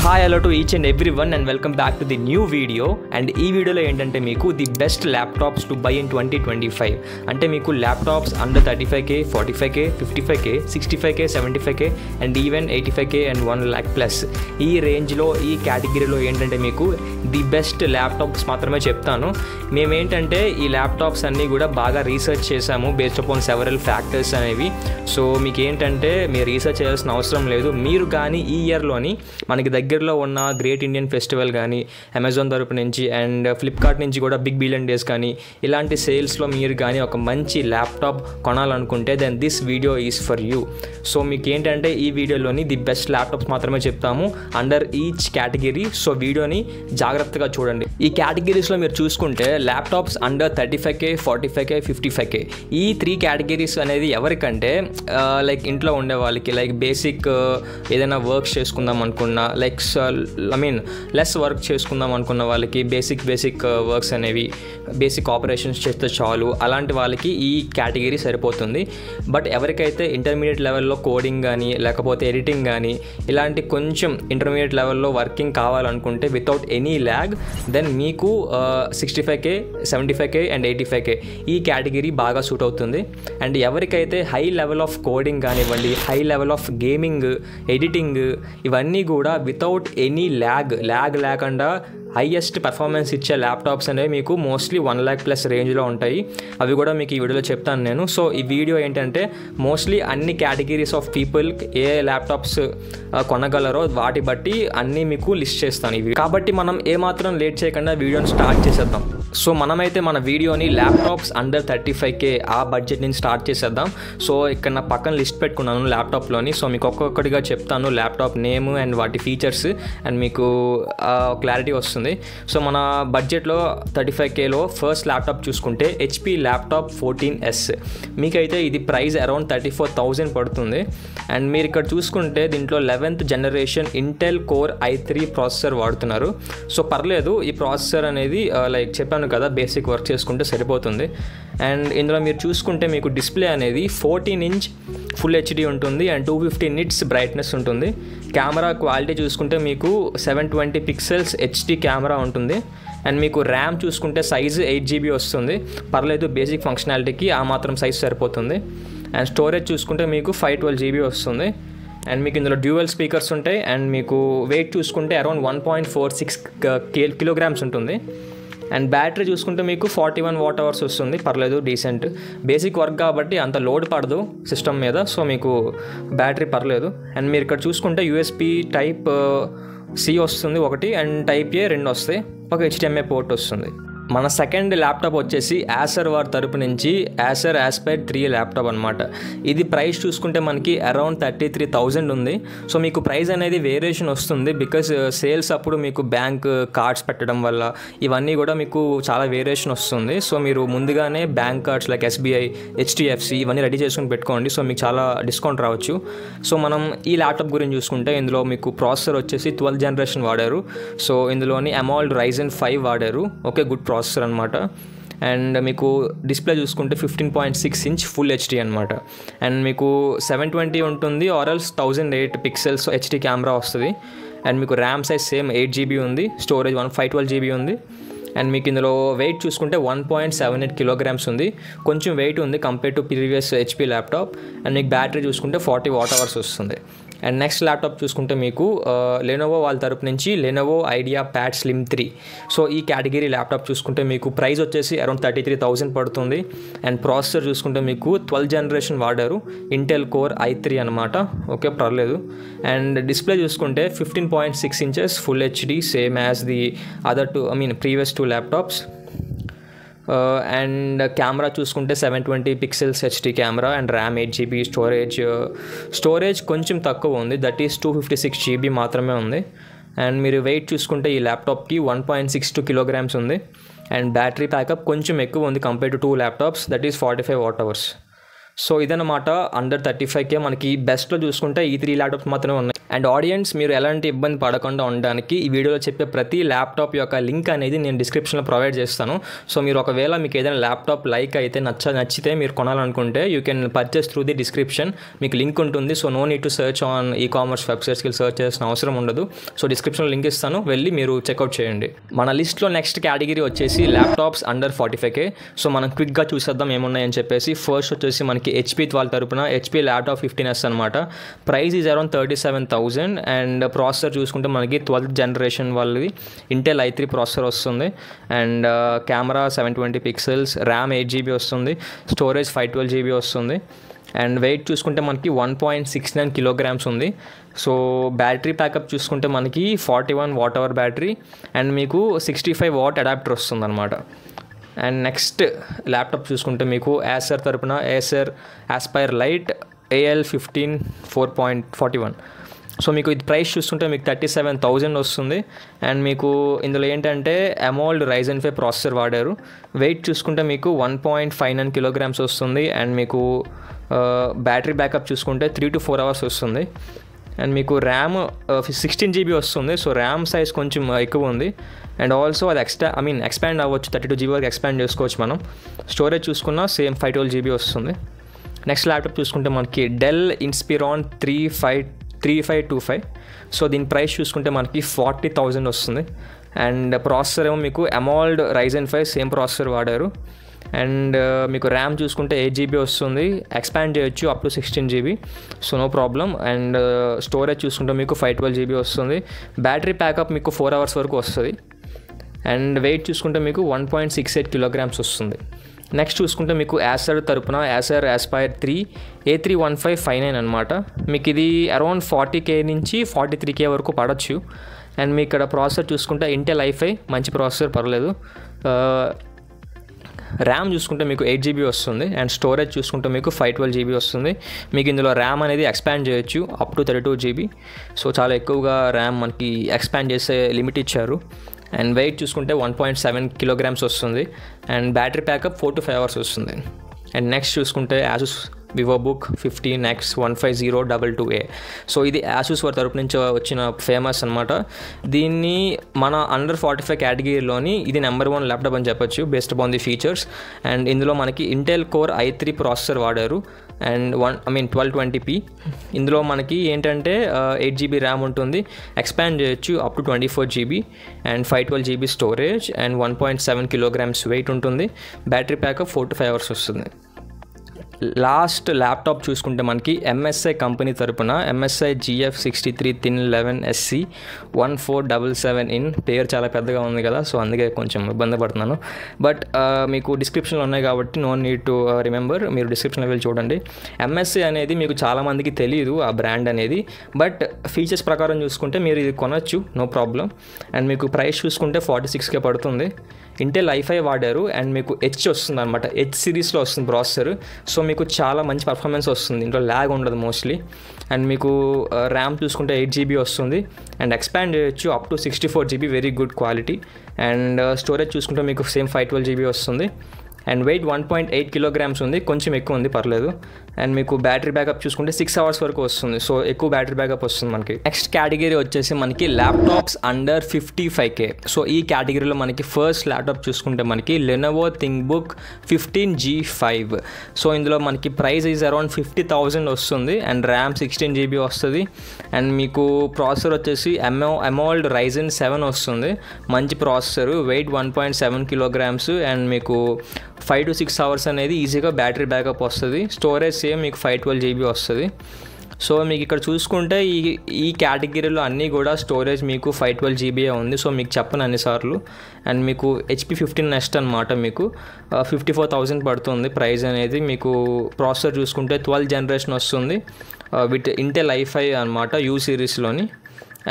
Hi hello to each and every one and welcome back to the new video. And ఈ వీడియోలో ఏంటంటే మీకు the best laptops to buy in 2025. అంటే మీకు laptops under 35K, 45K, 55K, 65K, 75K and even 85K and 1 lakh plus ఈ రేంజ్లో ఈ కేటగిరీలో ఏంటంటే మీకు ది బెస్ట్ ల్యాప్టాప్స్ మాత్రమే చెప్తాను. మేమేంటంటే ఈ ల్యాప్టాప్స్ అన్నీ కూడా బాగా రీసెర్చ్ చేసాము బేస్డ్ అపాన్ సెవరల్ ఫ్యాక్టర్స్ అనేవి. సో మీకు ఏంటంటే మీరు రీసెర్చ్ చేయాల్సిన అవసరం లేదు. మీరు కానీ ఈ ఇయర్లోని మనకి దగ్గరలో ఉన్న గ్రేట్ ఇండియన్ ఫెస్టివల్ కానీ అమెజాన్ తరపు నుంచి అండ్ ఫ్లిప్కార్ట్ నుంచి కూడా బిగ్ బిలియన్ డేస్ కానీ ఇలాంటి సేల్స్లో మీరు కానీ ఒక మంచి ల్యాప్టాప్ కొనాలనుకుంటే then this video is for you. So మీకు ఏంటంటే ఈ వీడియోలోని ది బెస్ట్ ల్యాప్టాప్స్ మాత్రమే చెప్తాము అండర్ ఈచ్ కేటగిరీ. సో వీడియోని జాగ్రత్తగా చూడండి. ఈ కేటగిరీస్లో మీరు చూసుకుంటే laptops under 35K, 45K, 55K ఈ 3 కేటగిరీస్ అనేది ఎవరికంటే లైక్ ఇంట్లో ఉండే వాళ్ళకి లైక్ బేసిక్ ఏదైనా వర్క్స్ చేసుకుందాం అనుకున్నా లైక్ లెస్ వర్క్ చేసుకుందాం అనుకున్న వాళ్ళకి బేసిక్ వర్క్స్ అనేవి బేసిక్ ఆపరేషన్స్ చేస్తే చాలు అలాంటి వాళ్ళకి ఈ కేటగిరీ సరిపోతుంది. బట్ ఎవరికైతే ఇంటర్మీడియట్ లెవెల్లో కోడింగ్ కానీ లేకపోతే ఎడిటింగ్ కానీ ఇలాంటి కొంచెం ఇంటర్మీడియట్ లెవెల్లో వర్కింగ్ కావాలనుకుంటే వితౌట్ ఎనీ ల్యాగ్ దెన్ మీకు 65K, 75K అండ్ 85K ఈ కేటగిరీ బాగా సూట్ అవుతుంది. అండ్ ఎవరికైతే హై లెవెల్ ఆఫ్ కోడింగ్ కానివ్వండి, high level of gaming, editing ఇవన్నీ కూడా వితౌట్ ఎనీ ల్యాగ్ లేకుండా హైయెస్ట్ పర్ఫార్మెన్స్ ఇచ్చే ల్యాప్టాప్స్ అనేవి మీకు మోస్ట్లీ 1 lakh ప్లస్ రేంజ్లో ఉంటాయి. అవి కూడా మీకు ఈ వీడియోలో చెప్తాను నేను. సో ఈ వీడియో ఏంటంటే మోస్ట్లీ అన్ని కేటగిరీస్ ఆఫ్ పీపుల్ ఏ ల్యాప్టాప్స్ కొనగలరో వాటి బట్టి అన్నీ మీకు లిస్ట్ చేస్తాను ఇవి. కాబట్టి మనం ఏమాత్రం లేట్ చేయకుండా వీడియోని స్టార్ట్ చేసేద్దాం. సో మనమైతే మన వీడియోని ల్యాప్టాప్స్ అండర్ 35K ఆ బడ్జెట్ నుంచి స్టార్ట్ చేసేద్దాం. సో ఇక్కడ నా పక్కన లిస్ట్ పెట్టుకున్నాను ల్యాప్టాప్లోని. సో మీకు ఒక్కొక్కటిగా చెప్తాను ల్యాప్టాప్ నేమ్ అండ్ వాటి ఫీచర్స్ అండ్ మీకు క్లారిటీ వస్తుంది. సో మన బడ్జెట్లో 35Kలో ఫస్ట్ ల్యాప్టాప్ చూసుకుంటే HP ల్యాప్టాప్ 14S. మీకైతే ఇది ప్రైస్ అరౌండ్ 34,000 పడుతుంది. అండ్ మీరు ఇక్కడ చూసుకుంటే దీంట్లో 11th generation Intel core i3 processor వాడుతున్నారు. సో పర్లేదు, ఈ ప్రాసెసర్ అనేది లైక్ చెప్పాను కదా బేసిక్ వర్క్ చేసుకుంటే సరిపోతుంది. అండ్ ఇందులో మీరు చూసుకుంటే మీకు డిస్ప్లే అనేది 14 inch ఫుల్ HD ఉంటుంది అండ్ 250 nits బ్రైట్నెస్ ఉంటుంది. కెమెరా క్వాలిటీ చూసుకుంటే మీకు 720 pixels HD కెమెరా ఉంటుంది. అండ్ మీకు ర్యామ్ చూసుకుంటే సైజు 8GB వస్తుంది. పర్లేదు, బేసిక్ ఫంక్షనాలిటీకి ఆ మాత్రం సైజ్ సరిపోతుంది. అండ్ స్టోరేజ్ చూసుకుంటే మీకు 512GB వస్తుంది. అండ్ మీకు ఇందులో డ్యూయల్ స్పీకర్స్ ఉంటాయి. అండ్ మీకు వెయిట్ చూసుకుంటే అరౌండ్ 1.46 kilograms ఉంటుంది. అండ్ బ్యాటరీ చూసుకుంటే మీకు 41 watt-hours వస్తుంది. పర్లేదు, డీసెంట్ బేసిక్ వర్క్ కాబట్టి అంత లోడ్ పడదు సిస్టమ్ మీద. సో మీకు బ్యాటరీ పర్లేదు. అండ్ మీరు ఇక్కడ చూసుకుంటే USB టైప్ C వస్తుంది ఒకటి అండ్ టైప్ A 2 వస్తాయి. ఒక HDMI పోర్ట్ వస్తుంది. మన సెకండ్ ల్యాప్టాప్ వచ్చేసి యాసర్ వారి తరపు నుంచి యాసర్ ఆస్పైర్ 3 ల్యాప్టాప్ అనమాట. ఇది ప్రైస్ చూసుకుంటే మనకి అరౌండ్ 33,000 ఉంది. సో మీకు ప్రైస్ అనేది వేరియేషన్ వస్తుంది బికాస్ సేల్స్ అప్పుడు మీకు బ్యాంక్ కార్డ్స్ పెట్టడం వల్ల ఇవన్నీ కూడా మీకు చాలా వేరియేషన్ వస్తుంది. సో మీరు ముందుగానే bank cards like SBI, HDFC ఇవన్నీ రెడీ చేసుకుని పెట్టుకోండి. సో మీకు చాలా డిస్కౌంట్ రావచ్చు. సో మనం ఈ ల్యాప్టాప్ గురించి చూసుకుంటే ఇందులో మీకు ప్రాసెసర్ వచ్చేసి 12th జనరేషన్ వాడారు. సో ఇందులోని AMOLED Ryzen 5 వాడారు. ఓకే, గుడ్ ప్రాసెసర్ అనమాట. అండ్ మీకు డిస్ప్లే చూసుకుంటే 15.6 inch ఫుల్ HD అనమాట. అండ్ మీకు 720 ఉంటుంది ఆర్ఎల్స్ 1008 pixels HD కెమెరా వస్తుంది. అండ్ మీకు ర్యామ్ సైజ్ సేమ్ 8GB ఉంది. స్టోరేజ్ 512GB ఉంది. అండ్ మీకు ఇందులో వెయిట్ చూసుకుంటే 1.78 kilograms ఉంది. కొంచెం వెయిట్ ఉంది compare to previous HP laptop. And మీకు బ్యాటరీ చూసుకుంటే 40 watt-hours వస్తుంది. అండ్ నెక్స్ట్ ల్యాప్టాప్ చూసుకుంటే మీకు లెనోవో వాళ్ళ తరపు నుంచి Lenovo idea pad slim 3. So ఈ కేటగిరీ ల్యాప్టాప్ చూసుకుంటే మీకు ప్రైస్ వచ్చేసి అరౌండ్ 33,000 పడుతుంది. అండ్ ప్రాసెసర్ చూసుకుంటే మీకు 12th జనరేషన్ వాడారు, ఇంటెల్ కోర్ i3 అనమాట. ఓకే, పర్లేదు. అండ్ డిస్ప్లే చూసుకుంటే 15.6 inches full HD same as the other previous 2 laptops. And camera చూసుకుంటే 720 pixels HD camera and RAM 8GB. Storage కొంచెం తక్కువ ఉంది, దట్ ఈస్ 256GB మాత్రమే ఉంది. అండ్ మీరు వెయిట్ చూసుకుంటే ఈ ల్యాప్టాప్కి 1.62 kilograms ఉంది. అండ్ బ్యాటరీ ప్యాకప్ కొంచెం ఎక్కువ ఉంది compare to 2 laptops, that is 45 watt-hours. So ఇదన్నమాట అండర్ 35K మనకి బెస్ట్లో చూసుకుంటే ఈ 3 ల్యాప్టాప్స్ మాత్రమే ఉన్నాయి. అండ్ ఆడియన్స్ మీరు ఎలాంటి ఇబ్బంది పడకుండా ఉండడానికి ఈ వీడియోలో చెప్పే ప్రతి ల్యాప్టాప్ యొక్క లింక్ అనేది నేను డిస్క్రిప్షన్లో ప్రొవైడ్ చేస్తాను. సో మీరు ఒకవేళ మీకు ఏదైనా ల్యాప్టాప్ లైక్ అయితే నచ్చితే మీరు కొనాలనుకుంటే you can purchase through the description. మీకు లింక్ ఉంటుంది. So no need to search on e-commerce వెబ్సైట్స్కి సెర్చ్ చేసిన అవసరం ఉండదు. సో డిస్క్రిప్షన్లో లింక్ ఇస్తాను, వెళ్ళి మీరు చెక్అవుట్ చేయండి. మన లిస్ట్లో నెక్స్ట్ కేటగిరీ వచ్చేసి ల్యాప్టాప్స్ అండర్ 45K. సో మనం క్విక్గా చూసేద్దాం ఏమున్నాయని చెప్పేసి. ఫస్ట్ వచ్చేసి మనకి HP వాళ్ళ తరపున HP ల్యాప్టాప్ 15S అనమాట. Price is around 37,000 and processor చూసుకుంటే మనకి 12th జనరేషన్ వాళ్ళది ఇంటెల్ i3 ప్రాసెసర్ వస్తుంది. And camera 720 pixels, RAM 8GB వస్తుంది, స్టోరేజ్ 512GB వస్తుంది. అండ్ వెయిట్ చూసుకుంటే మనకి 1.69 కిలోగ్రామ్స్ ఉంది. సో బ్యాటరీ ప్యాకప్ చూసుకుంటే మనకి 41 వాట్ అవర్ బ్యాటరీ అండ్ మీకు 65 వాట్ అడాప్టర్ వస్తుంది అనమాట. అండ్ నెక్స్ట్ ల్యాప్టాప్ చూసుకుంటే మీకు ఏసర్ తరపున Acer Aspire light AL15 4.41. So మీకు ఇది ప్రైస్ చూస్తుంటే మీకు 37,000 వస్తుంది. అండ్ మీకు ఇందులో ఏంటంటే AMOLED Ryzen 5 ప్రాసెసర్ వాడారు. వెయిట్ చూసుకుంటే మీకు 1.59 కిలోగ్రామ్స్ వస్తుంది. అండ్ మీకు బ్యాటరీ బ్యాకప్ చూసుకుంటే 3 to 4 అవర్స్ వస్తుంది. అండ్ మీకు ర్యామ్ 16GB వస్తుంది. సో ర్యామ్ సైజ్ కొంచెం ఎక్కువ ఉంది. అండ్ ఆల్సో అది ఎక్స్పాండ్ అవ్వచ్చు, 32GB వరకు ఎక్స్పాండ్ చేసుకోవచ్చు మనం. స్టోరేజ్ చూసుకున్నా సేమ్ 512GB వస్తుంది. నెక్స్ట్ ల్యాప్టాప్ చూసుకుంటే మనకి డెల్ ఇన్స్పిరాన్ 3525. సో దీని ప్రైస్ చూసుకుంటే మనకి 40,000 వస్తుంది. అండ్ ప్రాసెసర్ ఏమో మీకు AMOLED Ryzen 5 సేమ్ ప్రాసెసర్ వాడారు. అండ్ మీకు ర్యామ్ చూసుకుంటే 8GB వస్తుంది, ఎక్స్పాండ్ చేయొచ్చు up to 16GB. So no problem. And storage చూసుకుంటే మీకు 512GB వస్తుంది. బ్యాటరీ ప్యాకప్ మీకు 4 అవర్స్ వరకు వస్తుంది. అండ్ వెయిట్ చూసుకుంటే మీకు 1.68 కిలోగ్రామ్స్ వస్తుంది. నెక్స్ట్ చూసుకుంటే మీకు ఏసర్ తరపున ఏసర్ ఆస్పైర్ 3 A31559 అనమాట. మీకు ఇది అరౌండ్ 40K నుంచి 43K వరకు పడవచ్చు. అండ్ మీ ఇక్కడ ప్రాసెసర్ చూసుకుంటే ఇంటెల్ i5 మంచి ప్రాసెసర్, పర్లేదు. ర్యామ్ చూసుకుంటే మీకు 8GB వస్తుంది. అండ్ స్టోరేజ్ చూసుకుంటే మీకు 512GB వస్తుంది. మీకు ఇందులో ర్యామ్ అనేది ఎక్స్పాండ్ చేయొచ్చు అప్ టు 32GB. సో చాలా ఎక్కువగా ర్యామ్ మనకి ఎక్స్పాండ్ చేసే లిమిట్ ఇచ్చారు. అండ్ వెయిట్ చూసుకుంటే 1.7 కిలోగ్రామ్స్ వస్తుంది. And battery backup 4 to 5 hours వస్తుంది. అండ్ నెక్స్ట్ చూసుకుంటే ASUS VivoBook 15X 15022A. So ఇది ASUS వారి తరపు నుంచి వచ్చిన ఫేమస్ అనమాట. దీన్ని మన అండర్ 45 కేటగిరీలోని ఇది నెంబర్ 1 ల్యాప్టాప్ అని చెప్పొచ్చు based upon the features. And ఇందులో మనకి ఇంటెల్ కోర్ i3 ప్రాసెసర్ వాడారు. And 1220p. ఇందులో మనకి ఏంటంటే 8GB ర్యామ్ ఉంటుంది, ఎక్స్పాండ్ చేయొచ్చు up to 24GB. And 512GB storage and 1.7 kilograms weight ఉంటుంది. బ్యాటరీ ప్యాకప్ 4 to 5 అవర్స్ వస్తుంది. లాస్ట్ ల్యాప్టాప్ చూసుకుంటే మనకి MSI కంపెనీ తరపున MSI GF63 Thin 11SC 1477 in. పేరు చాలా పెద్దగా ఉంది కదా, సో అందుకే కొంచెం ఇబ్బంది పడుతున్నాను. బట్ మీకు డిస్క్రిప్షన్లో ఉన్నాయి కాబట్టి నో నీడ్ టు రిమెంబర్, మీరు డిస్క్రిప్షన్లో వెళ్ళి చూడండి. MSI అనేది మీకు చాలామందికి తెలియదు ఆ బ్రాండ్ అనేది, బట్ ఫీచర్స్ ప్రకారం చూసుకుంటే మీరు ఇది కొనొచ్చు, నో ప్రాబ్లం. అండ్ మీకు ప్రైస్ చూసుకుంటే 46K పడుతుంది. ఇంటెల్ i5 వాడారు. అండ్ మీకు H వస్తుంది అనమాట, H సిరీస్లో వస్తుంది ప్రాసెసర్. సో మీకు చాలా మంచి పర్ఫార్మెన్స్ వస్తుంది, ఇంట్లో ల్యాగ్ ఉండదు మోస్ట్లీ. అండ్ మీకు ర్యామ్ చూసుకుంటే 8GB వస్తుంది. అండ్ ఎక్స్పాండ్ చేయొచ్చు up to 64GB, very good quality. And storage చూసుకుంటే మీకు సేమ్ 512GB వస్తుంది. అండ్ వెయిట్ 1.8 కిలోగ్రామ్స్ ఉంది, కొంచెం ఎక్కువ ఉంది, పర్లేదు. అండ్ మీకు బ్యాటరీ బ్యాకప్ చూసుకుంటే 6 అవర్స్ వరకు వస్తుంది. సో ఎక్కువ బ్యాటరీ బ్యాకప్ వస్తుంది మనకి. నెక్స్ట్ కేటగిరీ వచ్చేసి మనకి ల్యాప్టాప్స్ అండర్ 55K. సో ఈ కేటగిరీలో మనకి ఫస్ట్ ల్యాప్టాప్ చూసుకుంటే మనకి లెనోవో థింక్బుక్ 15G5. సో ఇందులో మనకి ప్రైస్ ఈజ్ అరౌండ్ 50,000 వస్తుంది. అండ్ ర్యామ్ 16GB వస్తుంది. అండ్ మీకు ప్రాసెసర్ వచ్చేసి AMOLED Ryzen 7 వస్తుంది, మంచి ప్రాసెసర్. Wait 1.7 kilograms. అండ్ మీకు 5 to 6 అవర్స్ అనేది ఈజీగా బ్యాటరీ బ్యాకప్ వస్తుంది. స్టోరేజ్ సేమ్ మీకు 512GB వస్తుంది. సో మీకు ఇక్కడ చూసుకుంటే ఈ కేటగిరీలో అన్నీ కూడా స్టోరేజ్ మీకు 512GB ఉంది. సో మీకు చెప్పను అన్నిసార్లు. అండ్ మీకు HP 15 అనమాట, మీకు 54,000 పడుతుంది ప్రైస్ అనేది. మీకు ప్రాసెసర్ చూసుకుంటే 12th జనరేషన్ వస్తుంది విత్ ఇంటెల్ i5 అనమాట, U సిరీస్లోని.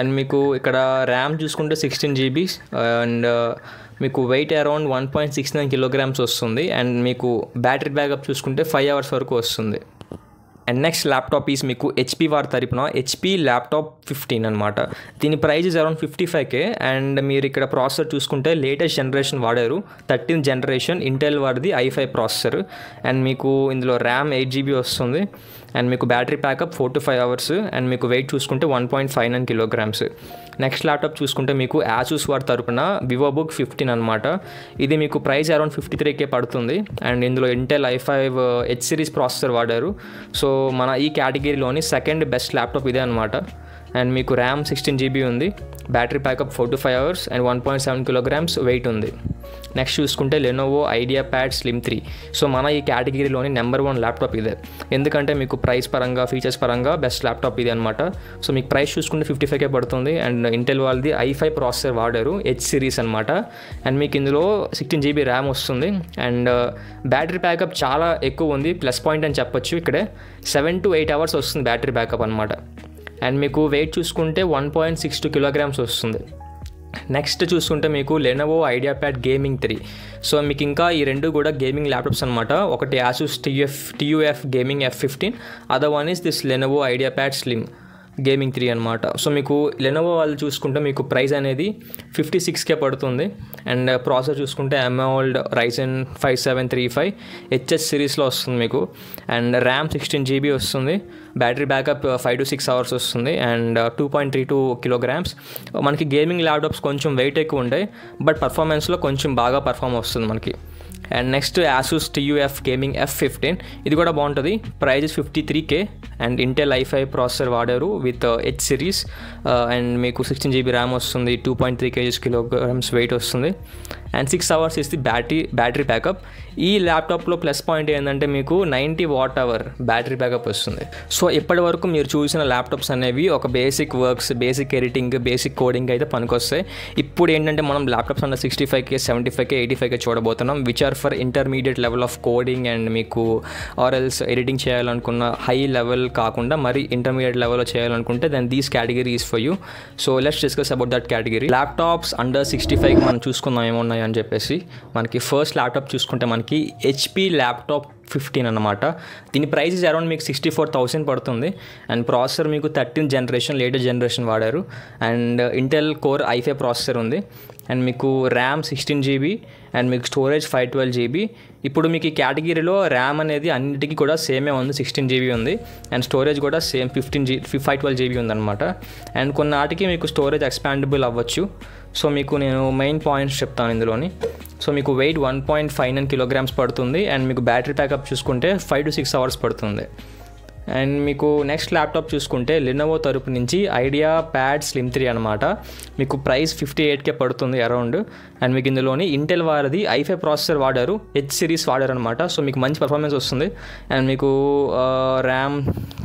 అండ్ మీకు ఇక్కడ ర్యామ్ చూసుకుంటే 16GB. అండ్ మీకు వెయిట్ అరౌండ్ 1.69 కిలోగ్రామ్స్ వస్తుంది. అండ్ మీకు బ్యాటరీ బ్యాకప్ చూసుకుంటే 5 అవర్స్ వరకు వస్తుంది. అండ్ నెక్స్ట్ ల్యాప్టాప్ ఈస్ మీకు హెచ్పి వారి తరపున హెచ్పి ల్యాప్టాప్ 15 అనమాట. దీని price is around 55K. And మీరు ఇక్కడ ప్రాసెసర్ చూసుకుంటే లేటెస్ట్ జనరేషన్ వాడారు, 13th జనరేషన్ ఇంటెల్ వారిది i5 ప్రాసెసర్. అండ్ మీకు ఇందులో ర్యామ్ 8GB వస్తుంది. అండ్ మీకు battery backup 4 to 5 hours. And మీకు వెయిట్ చూసుకుంటే 1.59 kilograms. నెక్స్ట్ ల్యాప్టాప్ చూసుకుంటే మీకు ఆసూస్ వారి తరపున వివోబుక్ 15 అనమాట. ఇది మీకు ప్రైస్ అరౌండ్ 53K పడుతుంది. అండ్ ఇందులో Intel i5 H series processor వాడారు. సో మన ఈ కేటగిరీలోని సెకండ్ బెస్ట్ ల్యాప్టాప్ ఇదే అనమాట. అండ్ మీకు ర్యామ్ 16GB ఉంది, battery backup 4 to 5 hours and 1.7 kilograms weight ఉంది. నెక్స్ట్ చూసుకుంటే లెనోవో ఐడియాప్యాడ్ స్లిమ్ 3. సో మన ఈ కేటగిరీలోని నెంబర్ 1 ల్యాప్టాప్ ఇదే, ఎందుకంటే మీకు ప్రైస్ పరంగా ఫీచర్స్ పరంగా బెస్ట్ ల్యాప్టాప్ ఇది అనమాట. సో మీకు ప్రైస్ చూసుకుంటే 55K పడుతుంది. అండ్ ఇంటెల్ వాళ్ళది i5 ప్రాసెసర్ వాడారు, H సిరీస్ అనమాట. అండ్ మీకు ఇందులో 16GB ర్యామ్ వస్తుంది. అండ్ బ్యాటరీ ప్యాకప్ చాలా ఎక్కువ ఉంది, ప్లస్ పాయింట్ అని చెప్పొచ్చు. ఇక్కడే 7 to 8 hours వస్తుంది బ్యాటరీ బ్యాకప్ అనమాట. అండ్ మీకు వెయిట్ చూసుకుంటే 1.62 kilograms వస్తుంది. నెక్స్ట్ చూసుకుంటే మీకు లెనోవో ఐడియాప్యాడ్ గేమింగ్ 3. సో మీకు ఇంకా ఈ రెండు కూడా గేమింగ్ ల్యాప్టాప్స్ అనమాట. ఒకటి Asus TUF gaming F15, other one is this Lenovo IdeaPad slim gaming 3 అనమాట. సో మీకు లెనోవో వాళ్ళు చూసుకుంటే మీకు ప్రైస్ అనేది 56K పడుతుంది. అండ్ ప్రాసెసర్ చూసుకుంటే AMOLED Ryzen 5735 HS సిరీస్లో వస్తుంది మీకు. అండ్ ర్యామ్ 16GB వస్తుంది, బ్యాటరీ బ్యాకప్ 5 to 6 hours వస్తుంది. And 2.32 kilograms. మనకి గేమింగ్ ల్యాప్టాప్స్ కొంచెం వెయిట్ ఎక్కువ ఉంటాయి, బట్ పర్ఫార్మెన్స్లో కొంచెం బాగా పర్ఫామ్ వస్తుంది మనకి. And next Asus TUF gaming F15, ఇది కూడా బాగుంటుంది. Price 53K. And Intel i5 processor వాడారు విత్ H సిరీస్. అండ్ మీకు 16GB ర్యామ్ వస్తుంది, 2.3 kilograms వెయిట్ వస్తుంది. And 6 hours is the battery backup. ఈ ల్యాప్టాప్లో ప్లస్ పాయింట్ ఏంటంటే మీకు 90 watt-hour బ్యాటరీ బ్యాకప్ వస్తుంది. సో ఇప్పటి వరకు మీరు చూసిన ల్యాప్టాప్స్ అనేవి ఒక basic works, basic editing, basic coding అయితే పనికొస్తాయి. ఇప్పుడు ఏంటంటే మనం ల్యాప్టాప్స్ అన్న 65K, 75K, 85K చూడబోతున్నాం, which are for intermediate level of coding. And మీకు ఆర్ఎల్స్ ఎడిటింగ్ చేయాలనుకున్న హై లెవెల్ కాకుండా మరి ఇంటర్మీడియట్ లెవెల్లో చేయాలనుకుంటే then these category is for you. So let's discuss about that category. Laptops under 65 మనం చూసుకుందాం ఏమున్నాయి అని చెప్పేసి. మనకి ఫస్ట్ ల్యాప్టాప్ చూసుకుంటే మనకి HP ల్యాప్టాప్ 15 అనమాట. దీని ప్రైస్ ఇస్ అరౌండ్ మీకు 64,000 పడుతుంది. అండ్ ప్రాసెసర్ మీకు 13th జనరేషన్ లేటెస్ట్ జనరేషన్ వాడారు. And Intel core i5 processor ఉంది. అండ్ మీకు ర్యామ్ 16GB అండ్ మీకు స్టోరేజ్ 512GB. ఇప్పుడు మీకు ఈ కేటగిరీలో ర్యామ్ అనేది అన్నిటికీ కూడా సేమే ఉంది, 16GB ఉంది. అండ్ స్టోరేజ్ కూడా సేమ్ 512GB ఉందన్నమాట. అండ్ కొన్నాటికి మీకు స్టోరేజ్ ఎక్స్పాండబుల్ అవ్వచ్చు. సో మీకు నేను మెయిన్ పాయింట్స్ చెప్తాను ఇందులోని. సో మీకు వెయిట్ 1.59 kilograms పడుతుంది. అండ్ మీకు బ్యాటరీ ప్యాకప్ చూసుకుంటే 5 to 6 hours పడుతుంది. అండ్ మీకు నెక్స్ట్ ల్యాప్టాప్ చూసుకుంటే లెనోవో తరపు నుంచి ఐడియాప్యాడ్ స్లిమ్ 3 అనమాట. మీకు ప్రైస్ 58K పడుతుంది అరౌండ్. అండ్ మీకు ఇందులోని ఇంటెల్ వారిది i5 ప్రాసెసర్ వాడారు, H సిరీస్ వాడారు అనమాట. సో మీకు మంచి పర్ఫార్మెన్స్ వస్తుంది. అండ్ మీకు ర్యామ్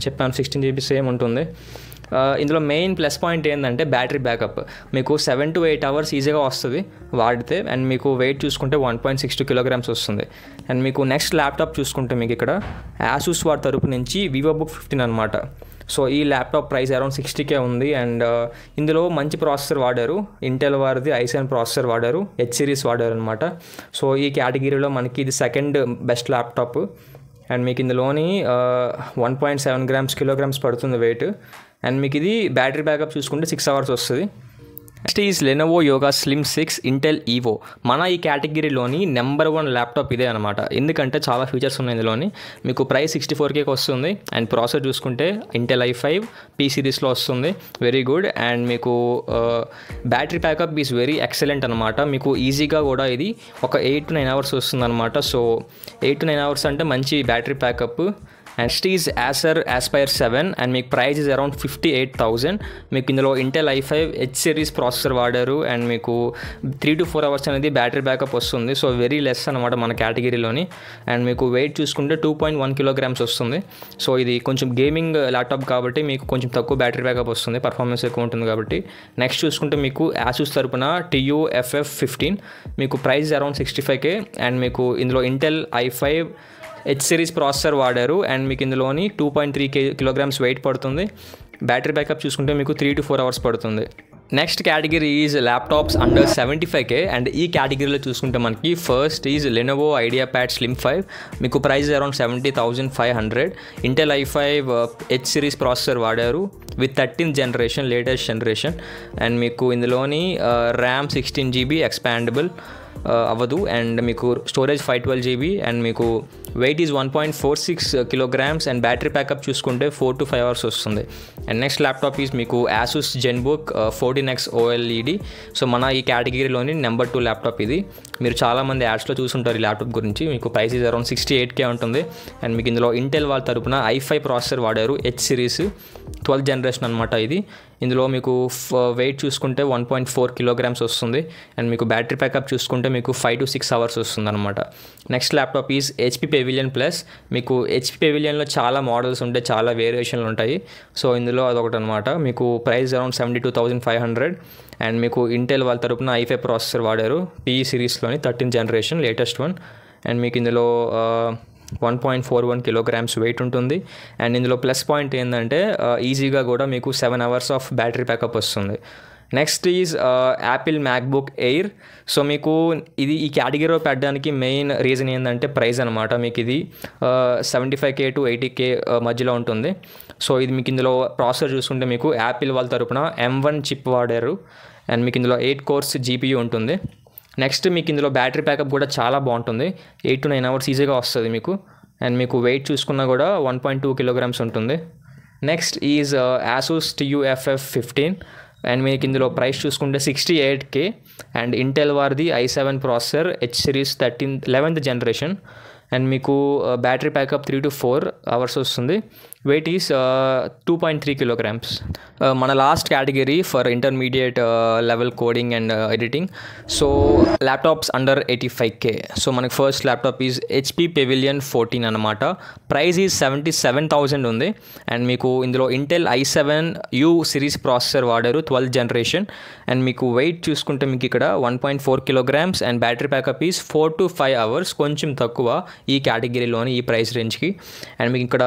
చెప్పాను 16GB సేమ్ ఉంటుంది. ఇందులో మెయిన్ ప్లస్ పాయింట్ ఏంటంటే బ్యాటరీ బ్యాకప్ మీకు 7 to 8 hours ఈజీగా వస్తుంది వాడితే. అండ్ మీకు వెయిట్ చూసుకుంటే 1.62 kilograms వస్తుంది. అండ్ మీకు నెక్స్ట్ ల్యాప్టాప్ చూసుకుంటే మీకు ఇక్కడ ఆసూస్ వారి తరపు నుంచి వివోబుక్ 15 అనమాట. సో ఈ ల్యాప్టాప్ ప్రైస్ అరౌండ్ 60K ఉంది. అండ్ ఇందులో మంచి ప్రాసెసర్ వాడారు, ఇంటెల్ వారిది i7 ప్రాసెసర్ వాడారు, H సిరీస్ వాడారు అనమాట. సో ఈ కేటగిరీలో మనకి ఇది సెకండ్ బెస్ట్ ల్యాప్టాప్. అండ్ మీకు ఇందులోని 1.7 kilograms పడుతుంది వెయిట్. అండ్ మీకు ఇది బ్యాటరీ బ్యాకప్ చూసుకుంటే 6 hours వస్తుంది. Next is Lenovo yoga slim 6 Intel EO. మన ఈ కేటగిరీలోని నెంబర్ 1 ల్యాప్టాప్ ఇదే అనమాట, ఎందుకంటే చాలా ఫీచర్స్ ఉన్నాయి ఇందులోని. మీకు ప్రైస్ 64K వస్తుంది. అండ్ ప్రాసెసర్ చూసుకుంటే ఇంటెల్ i5 P సిరీస్లో వస్తుంది, వెరీ గుడ్. అండ్ మీకు battery backup is very excellent అనమాట. మీకు ఈజీగా కూడా ఇది ఒక 8 to 9 hours వస్తుంది అనమాట. సో 8 to 9 hours అంటే మంచి battery backup. Next is Acer Aspire 7 and మీకు ప్రైస్ ఇస్ అరౌండ్ 58,000. మీకు ఇందులో Intel i5 H series processor వాడారు. అండ్ మీకు 3 to 4 hours అనేది బ్యాటరీ బ్యాకప్ వస్తుంది. సో వెరీ లెస్ అనమాట మన కేటగిరీలోని. అండ్ మీకు వెయిట్ చూసుకుంటే 2.1 kilograms వస్తుంది. సో ఇది కొంచెం గేమింగ్ ల్యాప్టాప్ కాబట్టి మీకు కొంచెం తక్కువ బ్యాటరీ బ్యాకప్ వస్తుంది, పర్ఫార్మెన్స్ ఎక్కువ ఉంటుంది కాబట్టి. నెక్స్ట్ చూసుకుంటే మీకు ఆసూస్ తరపున TUF 15 మీకు ప్రైస్ అరౌండ్ 65K. అండ్ మీకు ఇందులో Intel i5 H series processor వాడారు. అండ్ మీకు ఇందులోని 2.3 kilograms వెయిట్ పడుతుంది. బ్యాటరీ బ్యాకప్ చూసుకుంటే మీకు 3 to 4 hours పడుతుంది. Next category is laptops under 75K and ఈ కేటగిరీలో చూసుకుంటే మనకి first is Lenovo IdeaPad Slim 5 మీకు price around 70,500. Intel i5 H series processor వాడారు with 13th generation latest generation and మీకు ఇందులోని ర్యామ్ 16GB ఎక్స్పాండబుల్ అవ్వదు అండ్ మీకు స్టోరేజ్ 512GB అండ్ మీకు weight is 1.46 kilograms and battery backup చూసుకుంటే 4 to 5 hours వస్తుంది. And next laptop is మీకు Asus ZenBook 14X OLED. సో మన ఈ కేటగిరీలోని నెంబర్ 2 ల్యాప్టాప్ ఇది. మీరు చాలామంది యాడ్స్లో చూసుంటారు ఈ ల్యాప్టాప్ గురించి. మీకు ప్రైస్ ఈజ్ అరౌండ్ 68K ఉంటుంది అండ్ మీకు ఇందులో ఇంటెల్ వాళ్ళ తరపున i5 ప్రాసెసర్ వాడారు H సిరీస్ 12th జనరేషన్ అనమాట ఇది. ఇందులో మీకు వెయిట్ చూసుకుంటే 1.4 kilograms వస్తుంది అండ్ మీకు బ్యాటరీ ప్యాకప్ చూసుకుంటే మీకు 5 to 6 hours వస్తుంది అనమాట. Next laptop is HP Pavilion Plus. మీకు HP Pavilionలో చాలా మోడల్స్ ఉంటాయి, చాలా వేరియేషన్లు ఉంటాయి. సో ఇందులో అదొకటి అనమాట. మీకు ప్రైస్ అరౌండ్ 72,500 అండ్ మీకు ఇంటెల్ వాళ్ళ తరపున i5 ప్రాసెసర్ వాడారు PE సిరీస్లోని 13th generation latest one and మీకు ఇందులో 1.41 kilograms వెయిట్ ఉంటుంది అండ్ ఇందులో ప్లస్ పాయింట్ ఏంటంటే ఈజీగా కూడా మీకు 7 hours ఆఫ్ బ్యాటరీ ప్యాకప్ వస్తుంది. Next is Apple MacBook air. So మీకు ఇది ఈ కేటగిరీలో పెట్టడానికి మెయిన్ రీజన్ ఏంటంటే ప్రైస్ అనమాట. మీకు ఇది 75K to 80K మధ్యలో ఉంటుంది. సో ఇది మీకు ఇందులో ప్రాసెసర్ చూసుకుంటే మీకు యాపిల్ వాళ్ళ తరపున M1 చిప్ వాడారు అండ్ మీకు ఇందులో 8 cores GPU ఉంటుంది. నెక్స్ట్ మీకు ఇందులో బ్యాటరీ ప్యాకప్ కూడా చాలా బాగుంటుంది, 8 to 9 hours ఈజీగా వస్తుంది మీకు అండ్ మీకు వెయిట్ చూసుకున్నా కూడా 1.2 kilograms ఉంటుంది. Next is Asus TUF 15 and మీకు ఇందులో ప్రైస్ చూసుకుంటే 68K అండ్ ఇంటెల్ వారిది i7 processor H series 11th generation and మీకు బ్యాటరీ ప్యాకప్ 3 to 4 hours వస్తుంది. Weight is 2.3 kilograms. మన last category for intermediate level coding and editing. So laptops under 85K. So మనకి first laptop is HP Pavilion 14 అనమాట. Price is 77,000 ఉంది and మీకు ఇందులో Intel i7 U series processor వాడారు 12th generation and మీకు wait చూసుకుంటే మీకు ఇక్కడ 1.4 kilograms and battery pack up is 4 to 5 hours, కొంచెం తక్కువ ఈ కేటగిరీలోని ఈ ప్రైస్ రేంజ్కి. అండ్ మీకు ఇక్కడ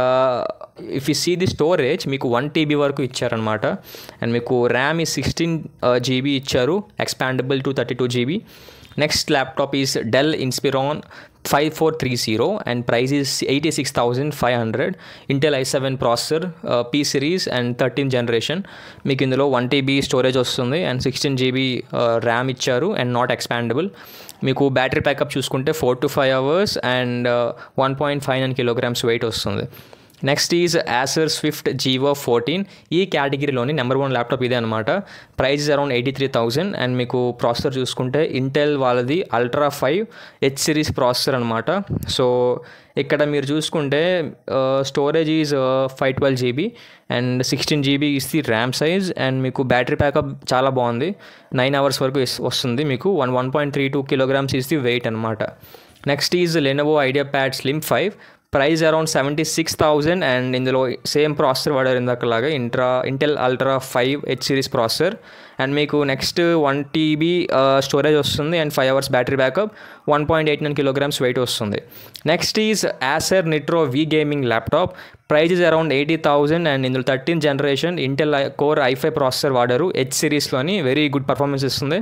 if you see the storage మీకు 1 TB వరకు ఇచ్చారనమాట అండ్ మీకు ర్యామ్ ఈ 16GB ఇచ్చారు expandable to 32GB. Next laptop is Dell Inspiron 5430 and price is 86,500. Intel i7 processor P series and 13th generation. మీకు ఇందులో 1 TB స్టోరేజ్ వస్తుంది అండ్ 16GB ర్యామ్ ఇచ్చారు అండ్ నాట్ ఎక్స్పాండబుల్. మీకు బ్యాటరీ ప్యాకప్ చూసుకుంటే 4 to 5 hours and 1.59 kilograms weight వస్తుంది. Next is Acer Swift Gevo 14. ఈ కేటగిరీలోని number 1 laptop ఇదే అనమాట. ప్రైస్ అరౌండ్ 83,000 అండ్ మీకు ప్రాసెసర్ చూసుకుంటే ఇంటెల్ వాళ్ళది Ultra 5 H సిరీస్ ప్రాసెసర్ అనమాట. సో ఇక్కడ మీరు చూసుకుంటే storage is 512GB and 16GB is the RAM size and మీకు బ్యాటరీ ప్యాకప్ చాలా బాగుంది, 9 hours వరకు వస్తుంది. మీకు 1.32 kilograms ఇస్ ది వెయిట్ అనమాట. Next is Lenovo IdeaPad Slim 5. Price around 76,000 and ఇందులో సేమ్ ప్రాసెసర్ వాడారు ఇందాకలాగా Intel Ultra 5 H series processor and మీకు నెక్స్ట్ 1 TB స్టోరేజ్ వస్తుంది and 5 hours battery backup, 1.89 kilograms weight వస్తుంది. Next is Acer Nitro V gaming laptop. Price is around 80,000 and ఇందులో 13th generation Intel core i5 processor వాడారు H సిరీస్లోని, very good performance ఇస్తుంది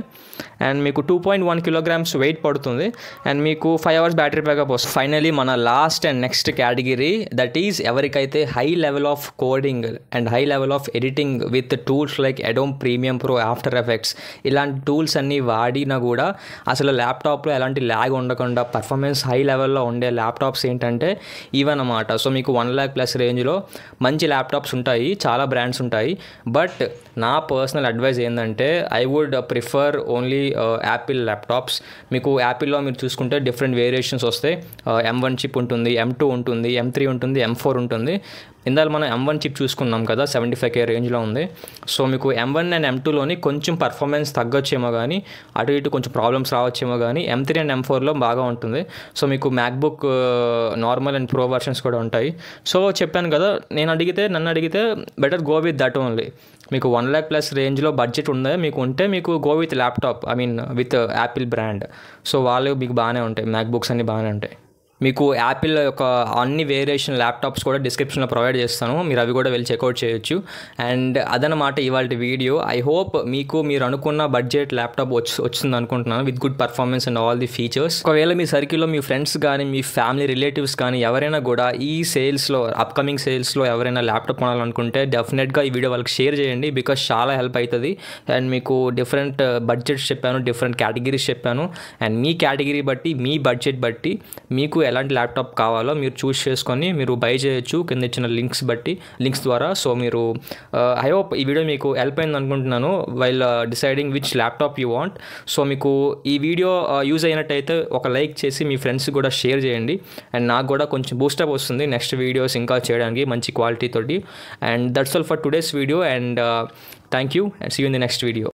and మీకు 2.1 kilograms weight పడుతుంది and మీకు 5 hours battery backup వస్తుంది. Finally మన last and next category that is ఎవరికైతే high level of coding and high level of editing with tools like Adobe Premiere Pro, after effects ఇలాంటి tools అన్నీ వాడినా కూడా అసలు ల్యాప్టాప్లో ఎలాంటి ల్యాగ్ ఉండకుండా పర్ఫార్మెన్స్ హై లెవెల్లో ఉండే ల్యాప్టాప్స్ ఏంటంటే ఇవన్నమాట. సో మీకు 1 lakh plus రేంజ్లో మంచి ల్యాప్టాప్స్ ఉంటాయి, చాలా బ్రాండ్స్ ఉంటాయి. బట్ నా పర్సనల్ అడ్వైస్ ఏంటంటే I would prefer only Apple laptops. మీకు యాపిల్లో మీరు చూసుకుంటే డిఫరెంట్ వేరియేషన్స్ వస్తాయి. M1 చిప్ ఉంటుంది, M2 ఉంటుంది, M3 ఉంటుంది, M4 ఉంటుంది. ఇందాక మనం M1 చిప్ చూసుకున్నాం కదా, 75K రేంజ్లో ఉంది. సో మీకు M1 అండ్ M2లోని కొంచెం పర్ఫార్మెన్స్ తగ్గొచ్చేమో కానీ అటు ఇటు కొంచెం ప్రాబ్లమ్స్ రావచ్చేమో కానీ M3 అండ్ M4లో బాగా ఉంటుంది. సో మీకు MacBook normal and pro versions కూడా ఉంటాయి. సో చెప్పాను కదా, నన్ను అడిగితే better go with that only. మీకు 1 lakh plus రేంజ్లో బడ్జెట్ ఉందా మీకు ఉంటే మీకు go with laptop, I mean with Apple brand. So వాళ్ళు మీకు బాగానే ఉంటాయి, మ్యాక్బుక్స్ అన్నీ బాగానే ఉంటాయి. మీకు యాపిల్ యొక్క అన్ని వేరియేషన్ ల్యాప్టాప్స్ కూడా డిస్క్రిప్షన్లో ప్రొవైడ్ చేస్తాను, మీరు అవి కూడా వెళ్ళి చెక్అవుట్ చేయొచ్చు. అండ్ అదనమాట ఇవాళ వీడియో. ఐ హోప్ మీకు మీరు అనుకున్న బడ్జెట్ ల్యాప్టాప్ వచ్చింది అనుకుంటున్నాను, with good performance and all the features. ఒకవేళ మీ సర్కిల్లో మీ ఫ్రెండ్స్ కానీ మీ ఫ్యామిలీ రిలేటివ్స్ కానీ ఎవరైనా కూడా ఈ సేల్స్లో, అప్కమింగ్ సేల్స్లో ఎవరైనా ల్యాప్టాప్ కొనాలనుకుంటే డెఫినెట్గా ఈ వీడియో వాళ్ళకి షేర్ చేయండి, బికాస్ చాలా హెల్ప్ అవుతుంది. అండ్ మీకు డిఫరెంట్ బడ్జెట్స్ చెప్పాను, డిఫరెంట్ కేటగిరీస్ చెప్పాను. అండ్ మీ కేటగిరీ బట్టి, మీ బడ్జెట్ బట్టి మీకు ఎలాంటి ల్యాప్టాప్ కావాలో మీరు చూస్ చేసుకొని మీరు బై చేయొచ్చు కింద ఇచ్చిన లింక్స్ ద్వారా. సో మీరు ఐ హోప్ ఈ వీడియో మీకు హెల్ప్ అయింది అనుకుంటున్నాను while deciding which laptop you want. So మీకు ఈ వీడియో యూజ్ అయినట్టయితే ఒక లైక్ చేసి మీ ఫ్రెండ్స్ కూడా షేర్ చేయండి. అండ్ నాకు కూడా కొంచెం బూస్టప్ వస్తుంది నెక్స్ట్ వీడియోస్ ఇంకా చేయడానికి మంచి క్వాలిటీ తోటి. And that's all for today's video. And thank you and see you in the next video.